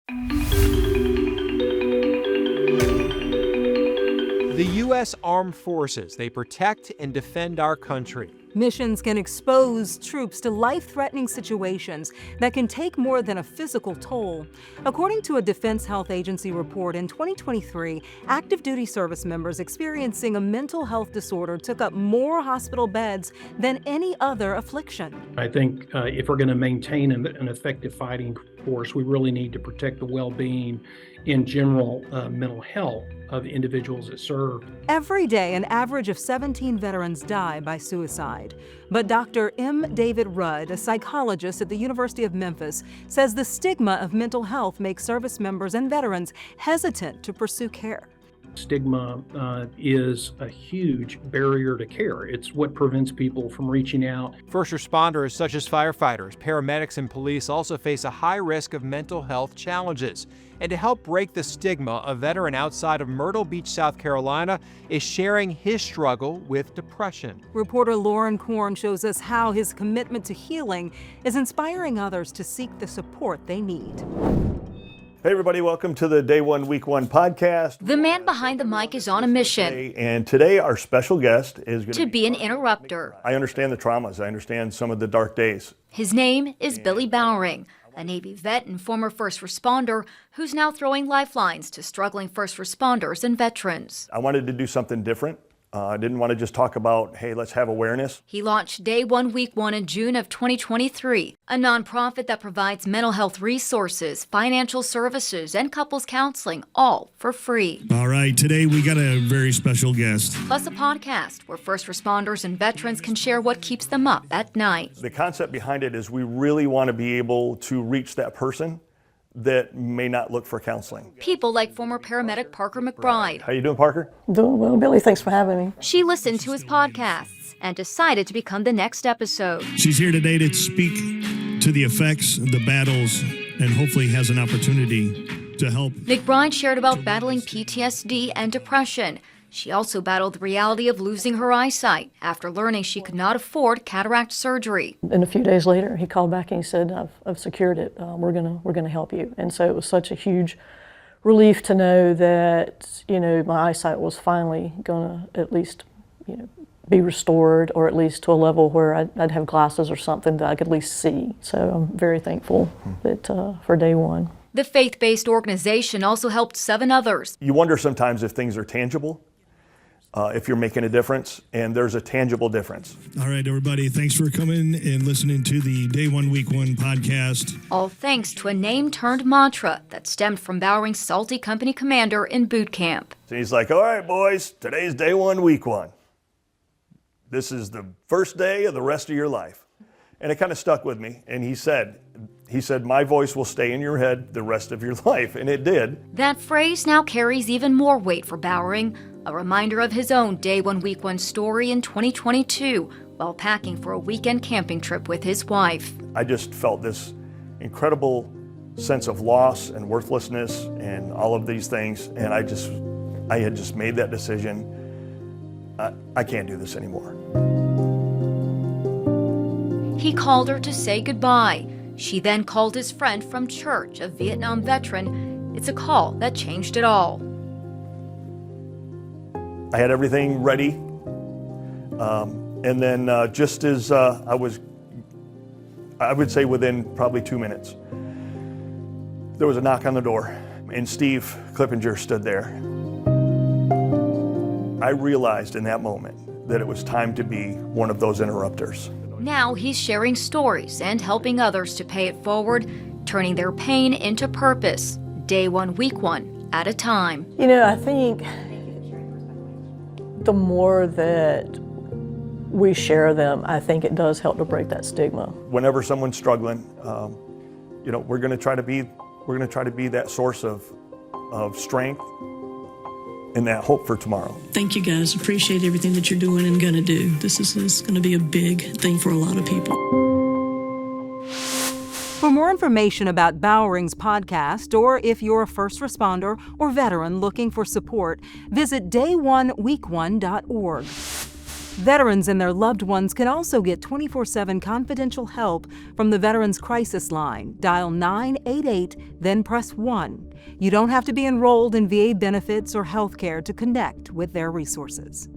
The U.S. Armed Forces, they protect and defend our country. Missions can expose troops to life-threatening situations that can take more than a physical toll. According to a Defense Health Agency report, in 2023, active duty service members experiencing a mental health disorder took up more hospital beds than any other affliction. I think if we're going to maintain an effective fighting force, we really need to protect the well-being in general mental health of individuals that serve. Every day, an average of 17 veterans die by suicide. But Dr. M. David Rudd, a psychologist at the University of Memphis, says the stigma of mental health makes service members and veterans hesitant to pursue care. Stigma is a huge barrier to care. It's what prevents people from reaching out. First responders such as firefighters, paramedics, and police also face a high risk of mental health challenges. And to help break the stigma, a veteran outside of Myrtle Beach, South Carolina, is sharing his struggle with depression. Reporter Lauren Korn shows us how his commitment to healing is inspiring others to seek the support they need. Hey everybody, welcome to the Day One, Week One podcast. The man behind the mic is on a mission. And today our special guest is going to be an interrupter. I understand the traumas. I understand some of the dark days. His name is Billy Bowering, a Navy vet and former first responder who's now throwing lifelines to struggling first responders and veterans. I wanted to do something different. I didn't want to just talk about, hey, let's have awareness. He launched Day One, Week One in June of 2023, a nonprofit that provides mental health resources, financial services, and couples counseling, all for free. All right, today we got a very special guest. Plus a podcast where first responders and veterans can share what keeps them up at night. The concept behind it is we really want to be able to reach that person that may not look for counseling. People like former paramedic Parker McBride. How you doing, Parker? Doing well, Billy. Thanks for having me. She listened to his podcasts and decided to become the next episode. She's here today to speak to the effects, the battles, and hopefully has an opportunity to help. McBride shared about battling PTSD and depression. She also battled the reality of losing her eyesight after learning she could not afford cataract surgery. And a few days later, he called back and he said, I've secured it. We're gonna help you. And so it was such a huge relief to know that, my eyesight was finally gonna at least, be restored, or at least to a level where I'd have glasses or something that I could at least see. So I'm very thankful that for Day One. The faith-based organization also helped 7 others. You wonder sometimes if things are tangible. If you're making a difference, and there's a tangible difference. All right, everybody, thanks for coming and listening to the Day One, Week One podcast. All thanks to a name-turned mantra that stemmed from Bowering's Salty Company commander in boot camp. So he's like, all right, boys, today's Day One, Week One. This is the first day of the rest of your life. And it kind of stuck with me, and he said, my voice will stay in your head the rest of your life, and it did. That phrase now carries even more weight for Bowering, a reminder of his own Day One, Week One story in 2022 while packing for a weekend camping trip with his wife. I just felt this incredible sense of loss and worthlessness and all of these things, and I had just made that decision. I can't do this anymore. He called her to say goodbye. She then called his friend from church, a Vietnam veteran. It's a call that changed it all. I had everything ready, and then just as I would say within probably 2 minutes, there was a knock on the door, and Steve Clippinger stood there. I realized in that moment that it was time to be one of those interrupters. Now he's sharing stories and helping others to pay it forward, turning their pain into purpose, Day One, Week One at a time. I think the more that we share them, I think it does help to break that stigma. Whenever someone's struggling, we're going to try to be that source of strength and that hope for tomorrow. Thank you guys. Appreciate everything that you're doing and going to do. This is going to be a big thing for a lot of people. For more information about Bowering's podcast, or if you're a first responder or veteran looking for support, visit day1week1.org. Veterans and their loved ones can also get 24/7 confidential help from the Veterans Crisis Line. Dial 988, then press 1. You don't have to be enrolled in VA benefits or health care to connect with their resources.